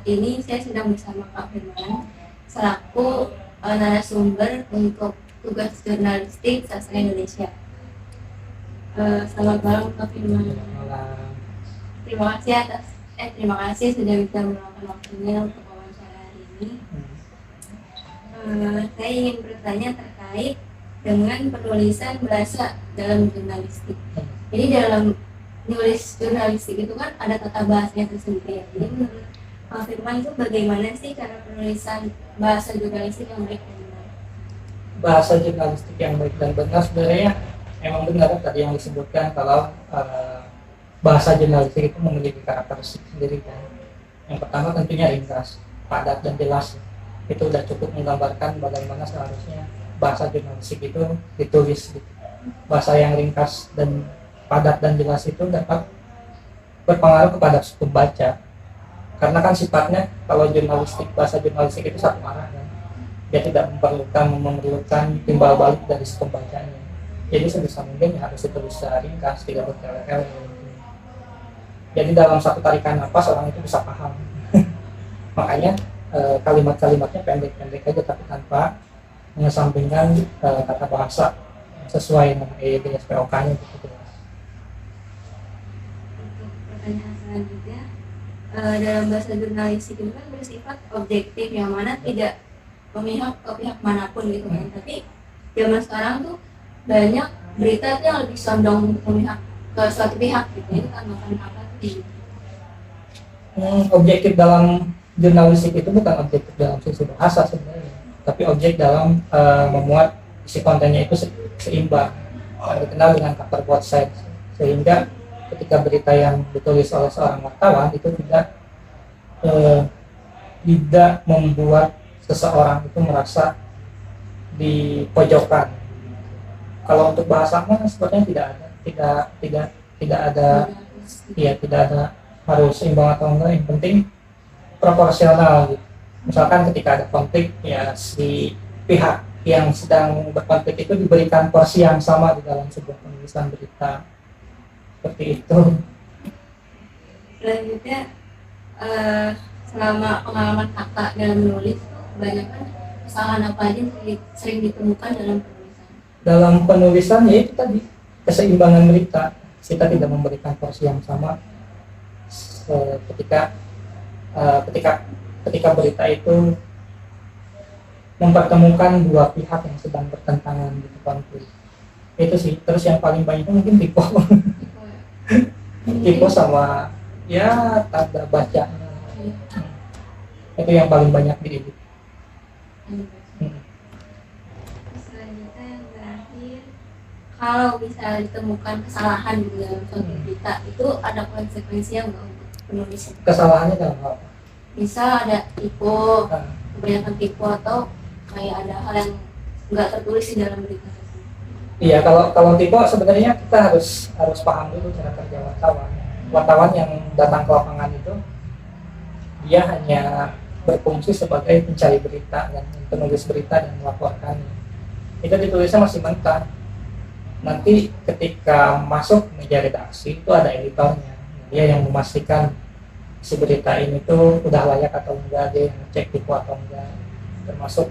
ini saya sedang bersama Kak Firman selaku narasumber untuk tugas jurnalistik sastra Indonesia. Selamat malam Kak Firman. Terima kasih sudah bisa meluangkan waktunya untuk wawancara hari ini. Saya ingin bertanya terkait dengan penulisan bahasa dalam jurnalistik. Jadi dalam nulis jurnalistik itu kan ada tata bahasanya tersendiri. Jadi menurut Pak Firman itu bagaimana sih cara penulisan bahasa jurnalistik yang baik dan benar? Bahasa jurnalistik yang baik dan benar sebenarnya emang benar tadi yang disebutkan kalau bahasa jurnalistik itu memiliki karakteristik sendiri kan. Yang pertama tentunya ringkas, padat dan jelas. Itu sudah cukup menggambarkan bagaimana seharusnya bahasa jurnalistik itu ditulis. Bahasa yang ringkas dan padat dan jelas itu dapat berpengaruh kepada pembaca. Karena kan sifatnya kalau bahasa jurnalistik itu satu arah kan. Dia tidak memerlukan timbal balik dari si pembacanya. Jadi sebisa mungkin harus ditulis secara ringkas, tidak bertele-tele. Jadi dalam satu tarikan nafas orang itu bisa paham. Makanya kalimat-kalimatnya pendek-pendek aja tapi tanpa mengesampingkan kata bahasa sesuai dengan EYD SPOK-nya gitu. Pertanyaan selanjutnya, dalam bahasa jurnalistik itu kan bersifat objektif yang mana tidak memihak ke pihak manapun gitu kan. Tapi zaman sekarang tuh banyak berita yang lebih condong memihak ke suatu pihak gitu. Itu tanggapan apa sih? Objektif dalam jurnalistik itu bukan objektif dalam sisi bahasa sebenarnya, tapi objek dalam memuat isi kontennya itu seimbang, dikenal dengan cover both sides, sehingga ketika berita yang ditulis oleh seorang wartawan itu tidak membuat seseorang itu merasa dipojokkan. Kalau untuk bahasa mah sepertinya tidak ada harus seimbang atau enggak, yang penting proporsional gitu. Misalkan ketika ada konflik ya si pihak yang sedang berkonflik itu diberikan porsi yang sama di dalam sebuah penulisan berita seperti itu. Selanjutnya selama pengalaman kakak dalam menulis kebanyakan kesalahan apa aja yang sering ditemukan dalam penulisan? Dalam penulisan ya itu tadi keseimbangan berita, kita tidak memberikan porsi yang sama ketika berita itu mempertemukan dua pihak yang sedang bertentangan di konflik. Itu sih. Terus yang paling banyak itu mungkin tipe sama ya tanda bacanya. Itu yang paling banyak diedit. Selanjutnya yang terakhir, kalau bisa ditemukan kesalahan di dalam suatu berita itu ada konsekuensinya nggak untuk penulis? Kesalahannya dalam apa? Bisa ada tipu, kebanyakan tipu, atau kayak ada hal yang nggak tertulis di dalam berita. Iya, kalau tipu sebenarnya kita harus paham dulu cara kerja wartawan. Wartawan yang datang ke lapangan itu dia hanya berfungsi sebagai pencari berita dan penulis berita dan melaporkannya. Itu ditulisnya masih mentah. Nanti ketika masuk meja redaksi itu ada editornya. Dia yang memastikan si berita ini tuh udah layak atau enggak, dia yang ngecek tipu atau enggak, termasuk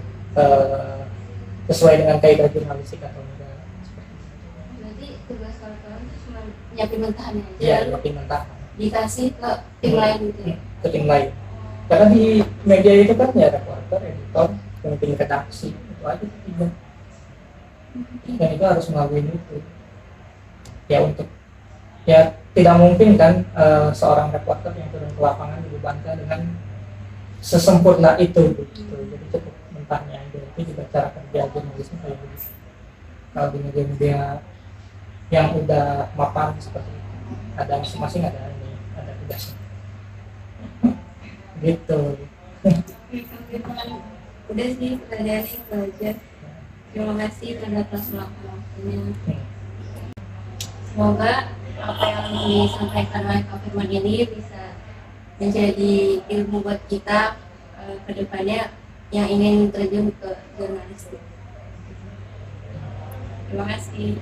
sesuai dengan kaidah jurnalistik atau enggak. Berarti tugas kawan-kawan itu cuma nyiapin mentahannya aja? Iya, nyiapin mentahan. Dikasih ke tim lain gitu ya? Ke tim lain. Karena di media itu kan ya reporter, editor, pemimpin redaksi, itu aja tiga. Dan itu harus melalui itu. Ya untuk tidak mungkin kan seorang reporter yang turun ke lapangan dibebankan dengan sesempurna itu gitu. Jadi cukup mentahnya aja. Itu juga cara kerja jurnalisme kayak gitu. Kalau di media-media yang udah mapan seperti itu, ada masing-masing ada tugasnya gitu. Udah sih pertanyaannya itu aja. Terima kasih atas waktunya. Semoga apa yang disampaikan oleh Kak Firman ini bisa menjadi ilmu buat kita ke depannya yang ingin terjun ke jurnalistik. Terima kasih.